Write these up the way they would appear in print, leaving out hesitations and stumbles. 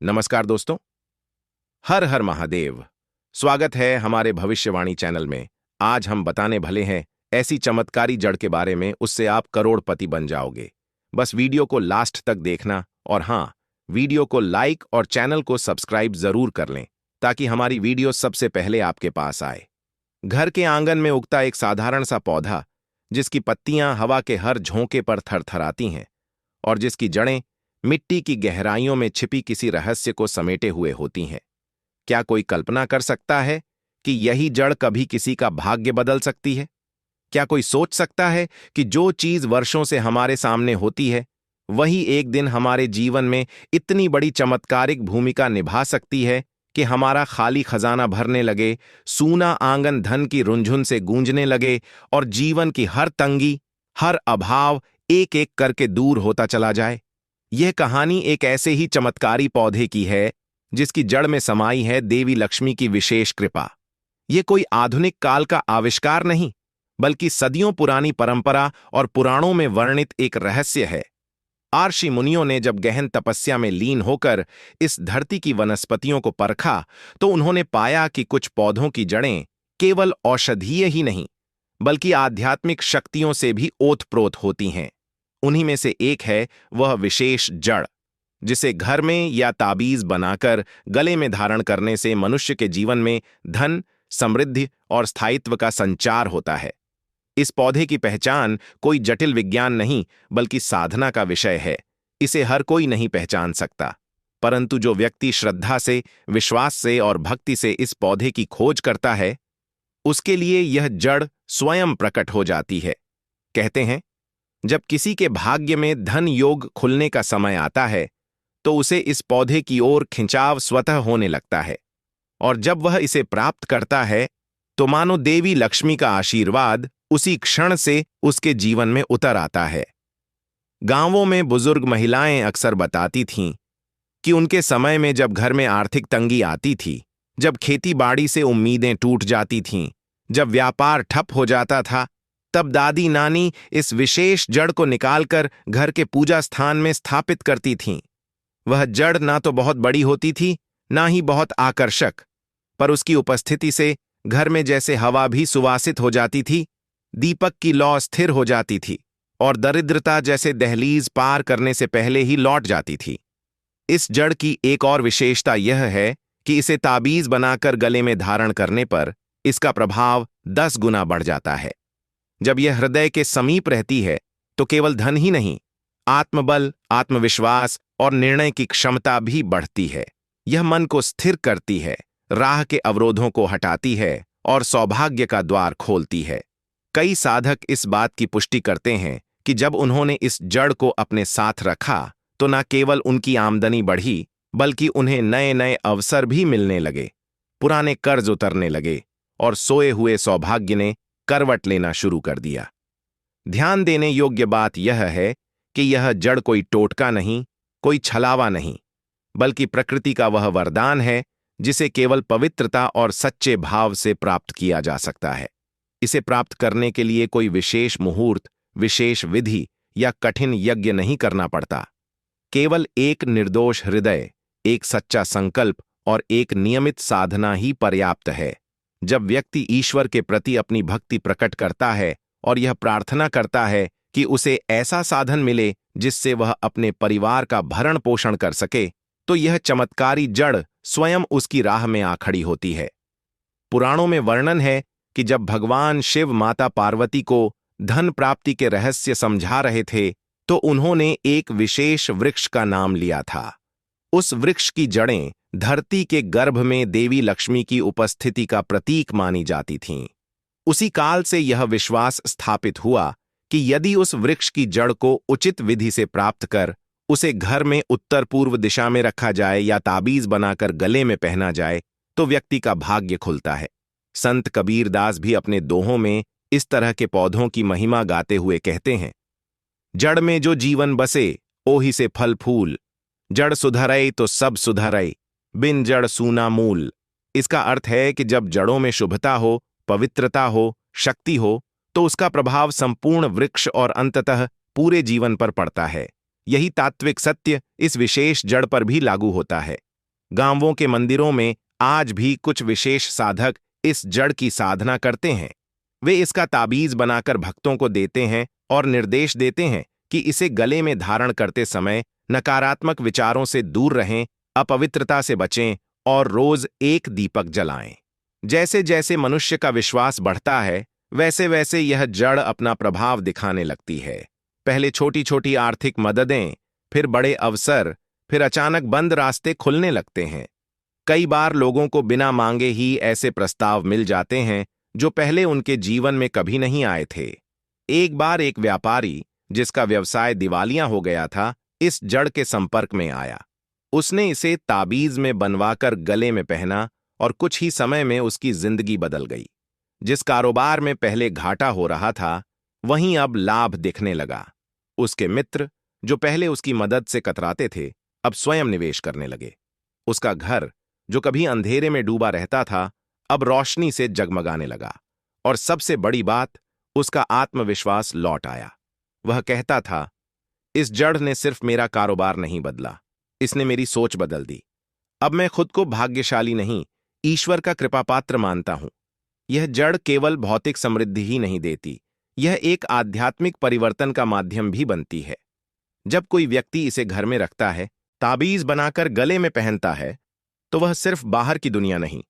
नमस्कार दोस्तों। हर हर महादेव। स्वागत है हमारे भविष्यवाणी चैनल में। आज हम बताने भले हैं ऐसी चमत्कारी जड़ के बारे में, उससे आप करोड़पति बन जाओगे। बस वीडियो को लास्ट तक देखना, और हाँ, वीडियो को लाइक और चैनल को सब्सक्राइब जरूर कर लें ताकि हमारी वीडियो सबसे पहले आपके पास आए। घर के आंगन में उगता एक साधारण सा पौधा, जिसकी पत्तियां हवा के हर झोंके पर थरथराती हैं और जिसकी जड़ें मिट्टी की गहराइयों में छिपी किसी रहस्य को समेटे हुए होती हैं। क्या कोई कल्पना कर सकता है कि यही जड़ कभी किसी का भाग्य बदल सकती है? क्या कोई सोच सकता है कि जो चीज वर्षों से हमारे सामने होती है, वही एक दिन हमारे जीवन में इतनी बड़ी चमत्कारिक भूमिका निभा सकती है कि हमारा खाली खजाना भरने लगे, सूना आंगन धन की रुंझुन से गूंजने लगे और जीवन की हर तंगी, हर अभाव एक एक करके दूर होता चला जाए? यह कहानी एक ऐसे ही चमत्कारी पौधे की है जिसकी जड़ में समाई है देवी लक्ष्मी की विशेष कृपा। यह कोई आधुनिक काल का आविष्कार नहीं, बल्कि सदियों पुरानी परंपरा और पुराणों में वर्णित एक रहस्य है। ऋषि मुनियों ने जब गहन तपस्या में लीन होकर इस धरती की वनस्पतियों को परखा, तो उन्होंने पाया कि कुछ पौधों की जड़ें केवल औषधीय ही नहीं, बल्कि आध्यात्मिक शक्तियों से भी ओतप्रोत होती हैं। उन्हीं में से एक है वह विशेष जड़, जिसे घर में या ताबीज बनाकर गले में धारण करने से मनुष्य के जीवन में धन, समृद्धि और स्थायित्व का संचार होता है। इस पौधे की पहचान कोई जटिल विज्ञान नहीं, बल्कि साधना का विषय है। इसे हर कोई नहीं पहचान सकता, परंतु जो व्यक्ति श्रद्धा से, विश्वास से और भक्ति से इस पौधे की खोज करता है, उसके लिए यह जड़ स्वयं प्रकट हो जाती है। कहते हैं, जब किसी के भाग्य में धन योग खुलने का समय आता है, तो उसे इस पौधे की ओर खिंचाव स्वतः होने लगता है, और जब वह इसे प्राप्त करता है, तो मानो देवी लक्ष्मी का आशीर्वाद उसी क्षण से उसके जीवन में उतर आता है। गांवों में बुजुर्ग महिलाएं अक्सर बताती थीं कि उनके समय में जब घर में आर्थिक तंगी आती थी, जब खेती बाड़ी से उम्मीदें टूट जाती थीं, जब व्यापार ठप हो जाता था, तब दादी नानी इस विशेष जड़ को निकालकर घर के पूजा स्थान में स्थापित करती थीं। वह जड़ ना तो बहुत बड़ी होती थी, ना ही बहुत आकर्षक, पर उसकी उपस्थिति से घर में जैसे हवा भी सुवासित हो जाती थी, दीपक की लौ स्थिर हो जाती थी और दरिद्रता जैसे दहलीज पार करने से पहले ही लौट जाती थी। इस जड़ की एक और विशेषता यह है कि इसे ताबीज बनाकर गले में धारण करने पर इसका प्रभाव 10 गुना बढ़ जाता है। जब यह हृदय के समीप रहती है, तो केवल धन ही नहीं, आत्मबल, आत्मविश्वास और निर्णय की क्षमता भी बढ़ती है। यह मन को स्थिर करती है, राह के अवरोधों को हटाती है और सौभाग्य का द्वार खोलती है। कई साधक इस बात की पुष्टि करते हैं कि जब उन्होंने इस जड़ को अपने साथ रखा, तो न केवल उनकी आमदनी बढ़ी, बल्कि उन्हें नए नए अवसर भी मिलने लगे, पुराने कर्ज उतरने लगे और सोए हुए सौभाग्य ने करवट लेना शुरू कर दिया। ध्यान देने योग्य बात यह है कि यह जड़ कोई टोटका नहीं, कोई छलावा नहीं, बल्कि प्रकृति का वह वरदान है जिसे केवल पवित्रता और सच्चे भाव से प्राप्त किया जा सकता है। इसे प्राप्त करने के लिए कोई विशेष मुहूर्त, विशेष विधि या कठिन यज्ञ नहीं करना पड़ता। केवल एक निर्दोष हृदय, एक सच्चा संकल्प और एक नियमित साधना ही पर्याप्त है। जब व्यक्ति ईश्वर के प्रति अपनी भक्ति प्रकट करता है और यह प्रार्थना करता है कि उसे ऐसा साधन मिले जिससे वह अपने परिवार का भरण पोषण कर सके, तो यह चमत्कारी जड़ स्वयं उसकी राह में आ खड़ी होती है। पुराणों में वर्णन है कि जब भगवान शिव माता पार्वती को धन प्राप्ति के रहस्य समझा रहे थे, तो उन्होंने एक विशेष वृक्ष का नाम लिया था। उस वृक्ष की जड़ें धरती के गर्भ में देवी लक्ष्मी की उपस्थिति का प्रतीक मानी जाती थीं। उसी काल से यह विश्वास स्थापित हुआ कि यदि उस वृक्ष की जड़ को उचित विधि से प्राप्त कर उसे घर में उत्तर पूर्व दिशा में रखा जाए या ताबीज बनाकर गले में पहना जाए, तो व्यक्ति का भाग्य खुलता है। संत कबीर दास भी अपने दोहों में इस तरह के पौधों की महिमा गाते हुए कहते हैं, जड़ में जो जीवन बसे, ओहि से फल फूल, जड़ सुधरई तो सब सुधरई, बिन जड़ सूना मूल। इसका अर्थ है कि जब जड़ों में शुभता हो, पवित्रता हो, शक्ति हो, तो उसका प्रभाव संपूर्ण वृक्ष और अंततः पूरे जीवन पर पड़ता है। यही तात्विक सत्य इस विशेष जड़ पर भी लागू होता है। गांवों के मंदिरों में आज भी कुछ विशेष साधक इस जड़ की साधना करते हैं। वे इसका ताबीज बनाकर भक्तों को देते हैं और निर्देश देते हैं कि इसे गले में धारण करते समय नकारात्मक विचारों से दूर रहें, अपवित्रता से बचें और रोज एक दीपक जलाएं। जैसे जैसे मनुष्य का विश्वास बढ़ता है, वैसे वैसे यह जड़ अपना प्रभाव दिखाने लगती है। पहले छोटी छोटी आर्थिक मददें, फिर बड़े अवसर, फिर अचानक बंद रास्ते खुलने लगते हैं। कई बार लोगों को बिना मांगे ही ऐसे प्रस्ताव मिल जाते हैं जो पहले उनके जीवन में कभी नहीं आए थे। एक बार एक व्यापारी, जिसका व्यवसाय दिवालिया हो गया था, इस जड़ के संपर्क में आया। उसने इसे ताबीज में बनवाकर गले में पहना और कुछ ही समय में उसकी जिंदगी बदल गई। जिस कारोबार में पहले घाटा हो रहा था, वहीं अब लाभ दिखने लगा। उसके मित्र, जो पहले उसकी मदद से कतराते थे, अब स्वयं निवेश करने लगे। उसका घर, जो कभी अंधेरे में डूबा रहता था, अब रोशनी से जगमगाने लगा। और सबसे बड़ी बात, उसका आत्मविश्वास लौट आया। वह कहता था, इस जड़ ने सिर्फ मेरा कारोबार नहीं बदला, इसने मेरी सोच बदल दी। अब मैं खुद को भाग्यशाली नहीं, ईश्वर का कृपापात्र मानता हूं। यह जड़ केवल भौतिक समृद्धि ही नहीं देती, यह एक आध्यात्मिक परिवर्तन का माध्यम भी बनती है। जब कोई व्यक्ति इसे घर में रखता है, ताबीज बनाकर गले में पहनता है, तो वह सिर्फ बाहर की दुनिया नहीं,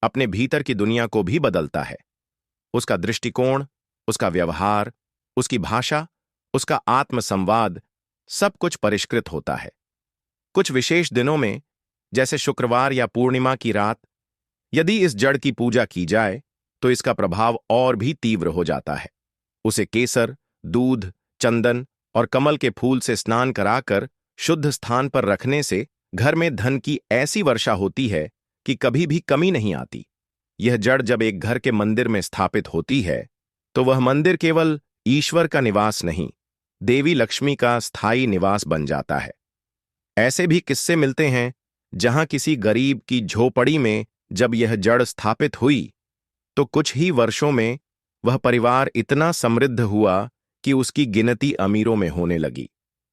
अपने भीतर की दुनिया को भी बदलता है। उसका दृष्टिकोण, उसका व्यवहार, उसकी भाषा, उसका आत्मसंवाद, सब कुछ परिष्कृत होता है। कुछ विशेष दिनों में, जैसे शुक्रवार या पूर्णिमा की रात, यदि इस जड़ की पूजा की जाए तो इसका प्रभाव और भी तीव्र हो जाता है। उसे केसर, दूध, चंदन और कमल के फूल से स्नान कराकर शुद्ध स्थान पर रखने से घर में धन की ऐसी वर्षा होती है कि कभी भी कमी नहीं आती। यह जड़ जब एक घर के मंदिर में स्थापित होती है, तो वह मंदिर केवल ईश्वर का निवास नहीं, देवी लक्ष्मी का स्थायी निवास बन जाता है। ऐसे भी किस्से मिलते हैं जहां किसी गरीब की झोपड़ी में जब यह जड़ स्थापित हुई, तो कुछ ही वर्षों में वह परिवार इतना समृद्ध हुआ कि उसकी गिनती अमीरों में होने लगी।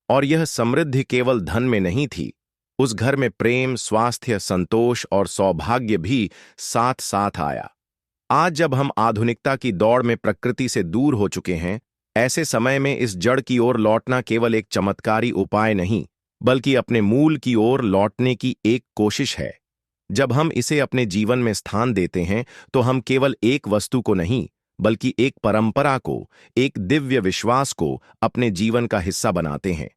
और यह समृद्धि केवल धन में नहीं थी, उस घर में प्रेम, स्वास्थ्य, संतोष और सौभाग्य भी साथ साथ आया। आज जब हम आधुनिकता की दौड़ में प्रकृति से दूर हो चुके हैं, ऐसे समय में इस जड़ की ओर लौटना केवल एक चमत्कारी उपाय नहीं, बल्कि अपने मूल की ओर लौटने की एक कोशिश है। जब हम इसे अपने जीवन में स्थान देते हैं, तो हम केवल एक वस्तु को नहीं, बल्कि एक परंपरा को, एक दिव्य विश्वास को अपने जीवन का हिस्सा बनाते हैं।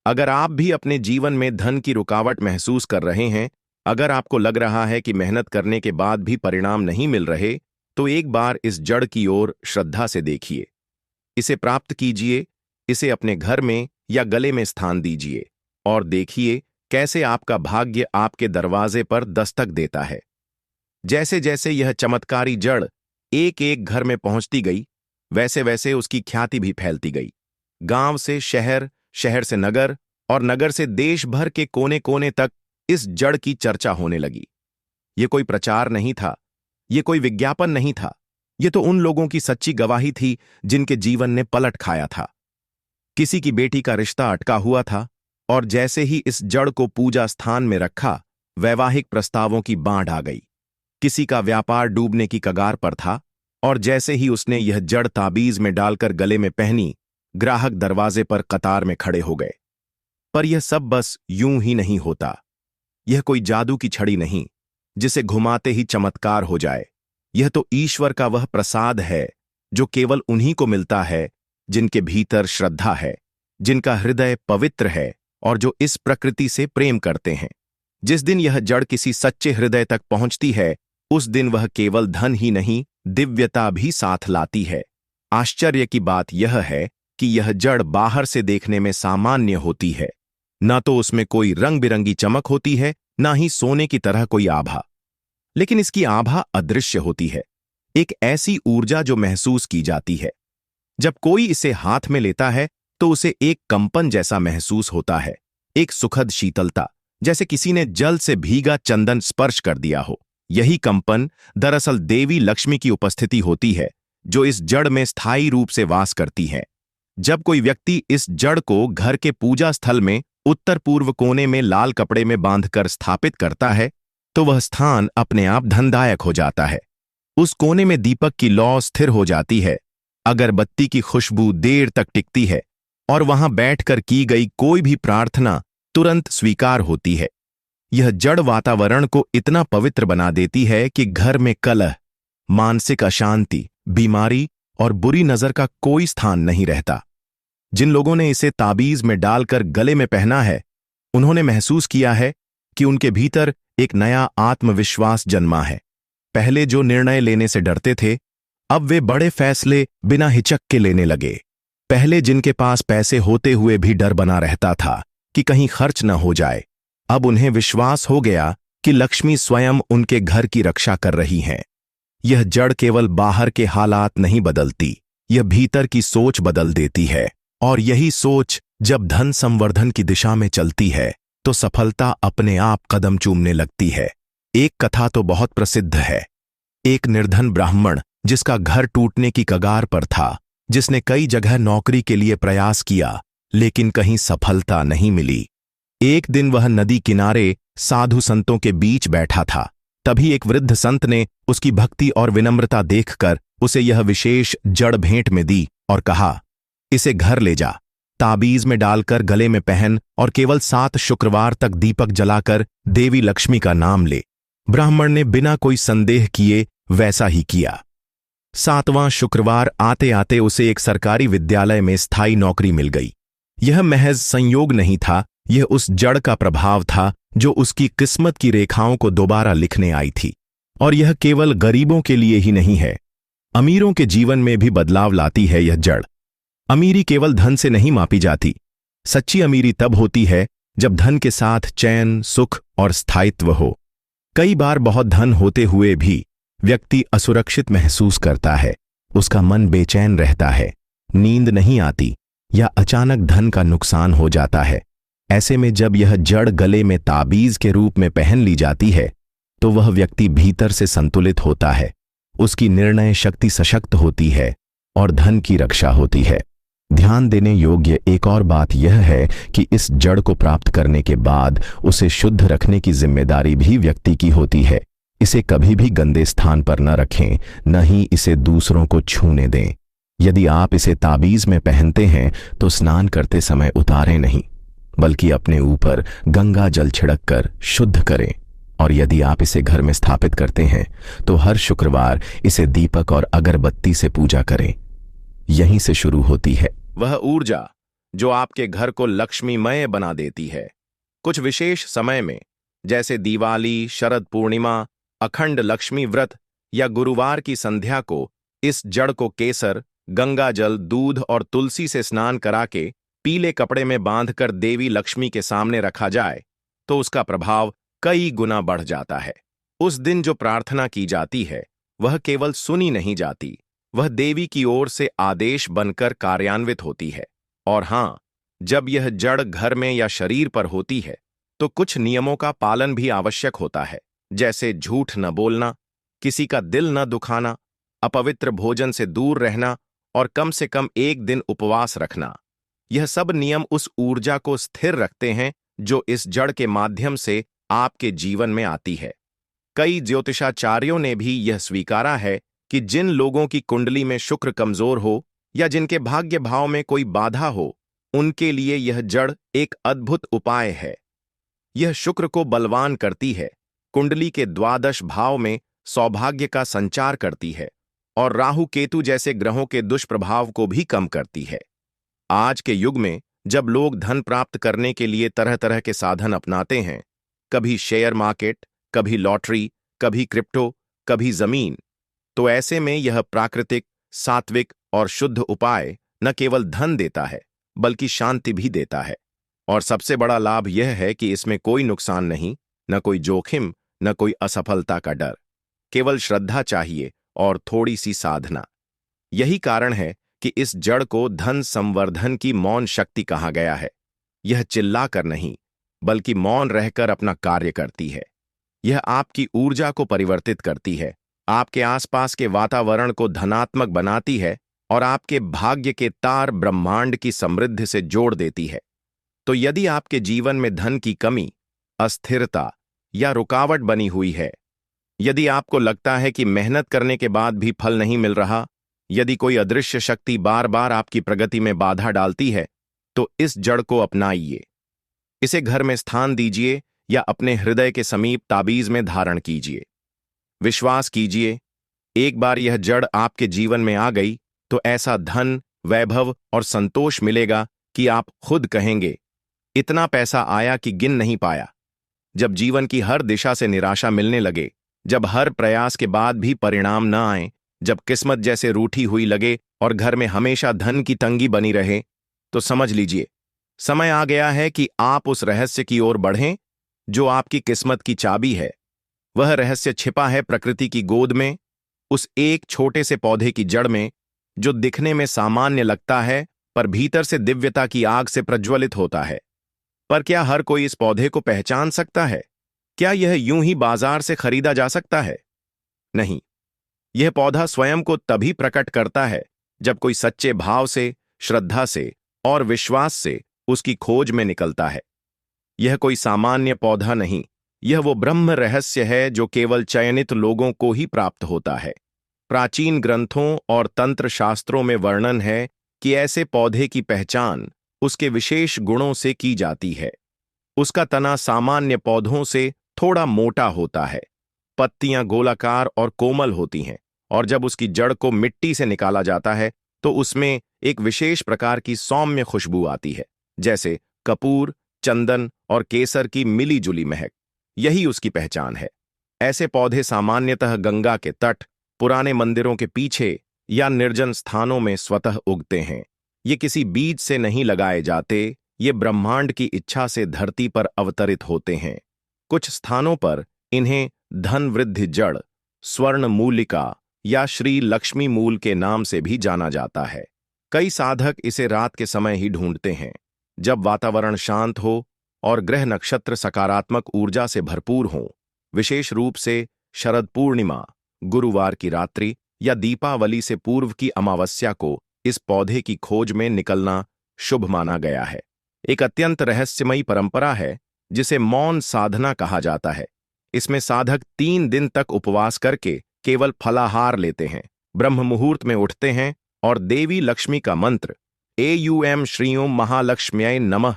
अगर आप भी अपने जीवन में धन की रुकावट महसूस कर रहे हैं, अगर आपको लग रहा है कि मेहनत करने के बाद भी परिणाम नहीं मिल रहे, तो एक बार इस जड़ की ओर श्रद्धा से देखिए। इसे प्राप्त कीजिए, इसे अपने घर में या गले में स्थान दीजिए और देखिए कैसे आपका भाग्य आपके दरवाजे पर दस्तक देता है। जैसे जैसे यह चमत्कारी जड़ एक एक घर में पहुंचती गई, वैसे वैसे उसकी ख्याति भी फैलती गई। गांव से शहर, शहर से नगर और नगर से देश भर के कोने कोने तक इस जड़ की चर्चा होने लगी। ये कोई प्रचार नहीं था, ये कोई विज्ञापन नहीं था, ये तो उन लोगों की सच्ची गवाही थी जिनके जीवन ने पलट खाया था। किसी की बेटी का रिश्ता अटका हुआ था और जैसे ही इस जड़ को पूजा स्थान में रखा, वैवाहिक प्रस्तावों की बाढ़ आ गई। किसी का व्यापार डूबने की कगार पर था और जैसे ही उसने यह जड़ ताबीज में डालकर गले में पहनी, ग्राहक दरवाजे पर कतार में खड़े हो गए। पर यह सब बस यूं ही नहीं होता। यह कोई जादू की छड़ी नहीं जिसे घुमाते ही चमत्कार हो जाए। यह तो ईश्वर का वह प्रसाद है जो केवल उन्हीं को मिलता है जिनके भीतर श्रद्धा है, जिनका हृदय पवित्र है और जो इस प्रकृति से प्रेम करते हैं। जिस दिन यह जड़ किसी सच्चे हृदय तक पहुंचती है, उस दिन वह केवल धन ही नहीं, दिव्यता भी साथ लाती है। आश्चर्य की बात यह है कि यह जड़ बाहर से देखने में सामान्य होती है। ना तो उसमें कोई रंग बिरंगी चमक होती है, ना ही सोने की तरह कोई आभा। लेकिन इसकी आभा अदृश्य होती है, एक ऐसी ऊर्जा जो महसूस की जाती है। जब कोई इसे हाथ में लेता है तो उसे एक कंपन जैसा महसूस होता है, एक सुखद शीतलता, जैसे किसी ने जल से भीगा चंदन स्पर्श कर दिया हो। यही कंपन दरअसल देवी लक्ष्मी की उपस्थिति होती है, जो इस जड़ में स्थायी रूप से वास करती है। जब कोई व्यक्ति इस जड़ को घर के पूजा स्थल में उत्तर पूर्व कोने में लाल कपड़े में बांधकर स्थापित करता है तो वह स्थान अपने आप धनदायक हो जाता है। उस कोने में दीपक की लौ स्थिर हो जाती है, अगरबत्ती की खुशबू देर तक टिकती है और वहां बैठकर की गई कोई भी प्रार्थना तुरंत स्वीकार होती है। यह जड़ वातावरण को इतना पवित्र बना देती है कि घर में कलह, मानसिक अशांति, बीमारी और बुरी नजर का कोई स्थान नहीं रहता। जिन लोगों ने इसे ताबीज में डालकर गले में पहना है, उन्होंने महसूस किया है कि उनके भीतर एक नया आत्मविश्वास जन्मा है। पहले जो निर्णय लेने से डरते थे, अब वे बड़े फैसले बिना हिचक के लेने लगे। पहले जिनके पास पैसे होते हुए भी डर बना रहता था कि कहीं खर्च न हो जाए, अब उन्हें विश्वास हो गया कि लक्ष्मी स्वयं उनके घर की रक्षा कर रही हैं। यह जड़ केवल बाहर के हालात नहीं बदलती, यह भीतर की सोच बदल देती है। और यही सोच जब धन संवर्धन की दिशा में चलती है तो सफलता अपने आप कदम चूमने लगती है। एक कथा तो बहुत प्रसिद्ध है। एक निर्धन ब्राह्मण जिसका घर टूटने की कगार पर था, जिसने कई जगह नौकरी के लिए प्रयास किया लेकिन कहीं सफलता नहीं मिली। एक दिन वह नदी किनारे साधु संतों के बीच बैठा था। तभी एक वृद्ध संत ने उसकी भक्ति और विनम्रता देखकर उसे यह विशेष जड़ भेंट में दी और कहा, इसे घर ले जा, ताबीज में डालकर गले में पहन और केवल 7 शुक्रवार तक दीपक जलाकर देवी लक्ष्मी का नाम ले। ब्राह्मण ने बिना कोई संदेह किए वैसा ही किया। 7वां शुक्रवार आते आते उसे एक सरकारी विद्यालय में स्थायी नौकरी मिल गई। यह महज संयोग नहीं था, यह उस जड़ का प्रभाव था जो उसकी किस्मत की रेखाओं को दोबारा लिखने आई थी। और यह केवल गरीबों के लिए ही नहीं है, अमीरों के जीवन में भी बदलाव लाती है यह जड़। अमीरी केवल धन से नहीं मापी जाती। सच्ची अमीरी तब होती है जब धन के साथ चैन, सुख और स्थायित्व हो। कई बार बहुत धन होते हुए भी व्यक्ति असुरक्षित महसूस करता है, उसका मन बेचैन रहता है, नींद नहीं आती या अचानक धन का नुकसान हो जाता है। ऐसे में जब यह जड़ गले में ताबीज के रूप में पहन ली जाती है तो वह व्यक्ति भीतर से संतुलित होता है, उसकी निर्णय शक्ति सशक्त होती है और धन की रक्षा होती है। ध्यान देने योग्य एक और बात यह है कि इस जड़ को प्राप्त करने के बाद उसे शुद्ध रखने की जिम्मेदारी भी व्यक्ति की होती है। इसे कभी भी गंदे स्थान पर न रखें, न ही इसे दूसरों को छूने दें। यदि आप इसे ताबीज में पहनते हैं तो स्नान करते समय उतारें नहीं, बल्कि अपने ऊपर गंगा जल छिड़क कर शुद्ध करें। और यदि आप इसे घर में स्थापित करते हैं तो हर शुक्रवार इसे दीपक और अगरबत्ती से पूजा करें। यहीं से शुरू होती है वह ऊर्जा जो आपके घर को लक्ष्मीमय बना देती है। कुछ विशेष समय में, जैसे दिवाली, शरद पूर्णिमा, अखंड लक्ष्मी व्रत या गुरुवार की संध्या को इस जड़ को केसर, गंगा जल, दूध और तुलसी से स्नान करा के पीले कपड़े में बांधकर देवी लक्ष्मी के सामने रखा जाए तो उसका प्रभाव कई गुना बढ़ जाता है। उस दिन जो प्रार्थना की जाती है वह केवल सुनी नहीं जाती, वह देवी की ओर से आदेश बनकर कार्यान्वित होती है। और हां, जब यह जड़ घर में या शरीर पर होती है तो कुछ नियमों का पालन भी आवश्यक होता है, जैसे झूठ न बोलना, किसी का दिल न दुखाना, अपवित्र भोजन से दूर रहना और कम से कम 1 दिन उपवास रखना। यह सब नियम उस ऊर्जा को स्थिर रखते हैं जो इस जड़ के माध्यम से आपके जीवन में आती है। कई ज्योतिषाचार्यों ने भी यह स्वीकारा है कि जिन लोगों की कुंडली में शुक्र कमजोर हो या जिनके भाग्य भाव में कोई बाधा हो, उनके लिए यह जड़ एक अद्भुत उपाय है। यह शुक्र को बलवान करती है, कुंडली के द्वादश भाव में सौभाग्य का संचार करती है और राहु केतु जैसे ग्रहों के दुष्प्रभाव को भी कम करती है। आज के युग में जब लोग धन प्राप्त करने के लिए तरह तरह के साधन अपनाते हैं, कभी शेयर मार्केट, कभी लॉटरी, कभी क्रिप्टो, कभी जमीन, तो ऐसे में यह प्राकृतिक, सात्विक और शुद्ध उपाय न केवल धन देता है बल्कि शांति भी देता है। और सबसे बड़ा लाभ यह है कि इसमें कोई नुकसान नहीं, न कोई जोखिम, न कोई असफलता का डर। केवल श्रद्धा चाहिए और थोड़ी सी साधना। यही कारण है कि इस जड़ को धन संवर्धन की मौन शक्ति कहा गया है। यह चिल्लाकर नहीं बल्कि मौन रहकर अपना कार्य करती है। यह आपकी ऊर्जा को परिवर्तित करती है, आपके आसपास के वातावरण को धनात्मक बनाती है और आपके भाग्य के तार ब्रह्मांड की समृद्धि से जोड़ देती है। तो यदि आपके जीवन में धन की कमी, अस्थिरता या रुकावट बनी हुई है, यदि आपको लगता है कि मेहनत करने के बाद भी फल नहीं मिल रहा, यदि कोई अदृश्य शक्ति बार बार आपकी प्रगति में बाधा डालती है, तो इस जड़ को अपनाइए। इसे घर में स्थान दीजिए या अपने हृदय के समीप ताबीज में धारण कीजिए। विश्वास कीजिए, एक बार यह जड़ आपके जीवन में आ गई तो ऐसा धन, वैभव और संतोष मिलेगा कि आप खुद कहेंगे, इतना पैसा आया कि गिन नहीं पाया। जब जीवन की हर दिशा से निराशा मिलने लगे, जब हर प्रयास के बाद भी परिणाम न आए, जब किस्मत जैसे रूठी हुई लगे और घर में हमेशा धन की तंगी बनी रहे, तो समझ लीजिए, समय आ गया है कि आप उस रहस्य की ओर बढ़ें जो आपकी किस्मत की चाबी है। वह रहस्य छिपा है प्रकृति की गोद में, उस एक छोटे से पौधे की जड़ में, जो दिखने में सामान्य लगता है पर भीतर से दिव्यता की आग से प्रज्वलित होता है। पर क्या हर कोई इस पौधे को पहचान सकता है? क्या यह यूं ही बाजार से खरीदा जा सकता है? नहीं। यह पौधा स्वयं को तभी प्रकट करता है जब कोई सच्चे भाव से, श्रद्धा से और विश्वास से उसकी खोज में निकलता है। यह कोई सामान्य पौधा नहीं, यह वो ब्रह्म रहस्य है जो केवल चयनित लोगों को ही प्राप्त होता है। प्राचीन ग्रंथों और तंत्र शास्त्रों में वर्णन है कि ऐसे पौधे की पहचान उसके विशेष गुणों से की जाती है। उसका तना सामान्य पौधों से थोड़ा मोटा होता है, पत्तियां गोलाकार और कोमल होती हैं, और जब उसकी जड़ को मिट्टी से निकाला जाता है तो उसमें एक विशेष प्रकार की सौम्य खुशबू आती है, जैसे कपूर, चंदन और केसर की मिली जुली महक। यही उसकी पहचान है। ऐसे पौधे सामान्यतः गंगा के तट, पुराने मंदिरों के पीछे या निर्जन स्थानों में स्वतः उगते हैं। ये किसी बीज से नहीं लगाए जाते, ये ब्रह्मांड की इच्छा से धरती पर अवतरित होते हैं। कुछ स्थानों पर इन्हें धन वृद्धि जड़, स्वर्ण मूलिका या श्री लक्ष्मी मूल के नाम से भी जाना जाता है। कई साधक इसे रात के समय ही ढूंढते हैं, जब वातावरण शांत हो और ग्रह नक्षत्र सकारात्मक ऊर्जा से भरपूर हों। विशेष रूप से शरद पूर्णिमा, गुरुवार की रात्रि या दीपावली से पूर्व की अमावस्या को इस पौधे की खोज में निकलना शुभ माना गया है। एक अत्यंत रहस्यमयी परंपरा है जिसे मौन साधना कहा जाता है। इसमें साधक 3 दिन तक उपवास करके केवल फलाहार लेते हैं, ब्रह्म मुहूर्त में उठते हैं और देवी लक्ष्मी का मंत्र एयूएम श्रीओम महालक्ष्म्यै नमः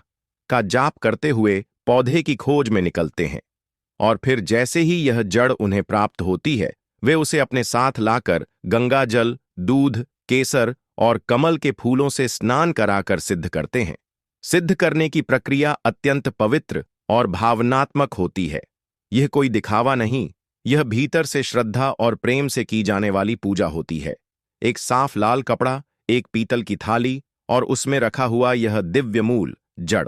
का जाप करते हुए पौधे की खोज में निकलते हैं। और फिर जैसे ही यह जड़ उन्हें प्राप्त होती है, वे उसे अपने साथ लाकर गंगा जल, दूध, केसर और कमल के फूलों से स्नान कराकर सिद्ध करते हैं। सिद्ध करने की प्रक्रिया अत्यंत पवित्र और भावनात्मक होती है। यह कोई दिखावा नहीं, यह भीतर से श्रद्धा और प्रेम से की जाने वाली पूजा होती है। एक साफ लाल कपड़ा, एक पीतल की थाली और उसमें रखा हुआ यह दिव्य मूल जड़।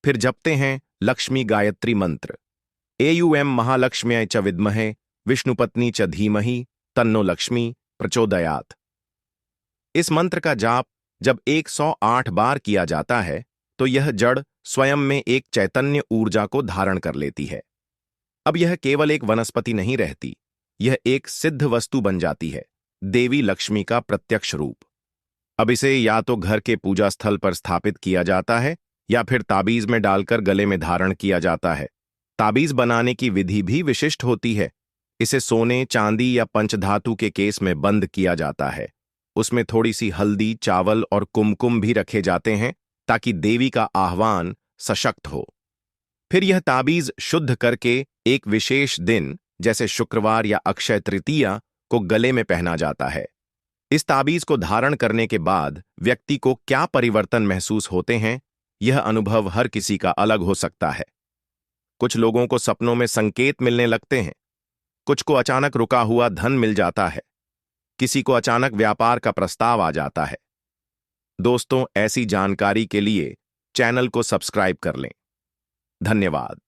फिर जपते हैं लक्ष्मी गायत्री मंत्र, एयूएम महालक्ष्म्यै च विद्महे विष्णुपत्नी च धीमहि तन्नो लक्ष्मी प्रचोदयात्। इस मंत्र का जाप जब 108 बार किया जाता है तो यह जड़ स्वयं में एक चैतन्य ऊर्जा को धारण कर लेती है। अब यह केवल एक वनस्पति नहीं रहती, यह एक सिद्ध वस्तु बन जाती है, देवी लक्ष्मी का प्रत्यक्ष रूप। अब इसे या तो घर के पूजा स्थल पर स्थापित किया जाता है या फिर ताबीज में डालकर गले में धारण किया जाता है। ताबीज बनाने की विधि भी विशिष्ट होती है। इसे सोने, चांदी या पंचधातु के केस में बंद किया जाता है। उसमें थोड़ी सी हल्दी, चावल और कुमकुम भी रखे जाते हैं ताकि देवी का आह्वान सशक्त हो। फिर यह ताबीज शुद्ध करके एक विशेष दिन जैसे शुक्रवार या अक्षय तृतीया को गले में पहना जाता है। इस ताबीज को धारण करने के बाद व्यक्ति को क्या परिवर्तन महसूस होते हैं, यह अनुभव हर किसी का अलग हो सकता है। कुछ लोगों को सपनों में संकेत मिलने लगते हैं, कुछ को अचानक रुका हुआ धन मिल जाता है, किसी को अचानक व्यापार का प्रस्ताव आ जाता है। दोस्तों, ऐसी जानकारी के लिए चैनल को सब्सक्राइब कर लें। धन्यवाद।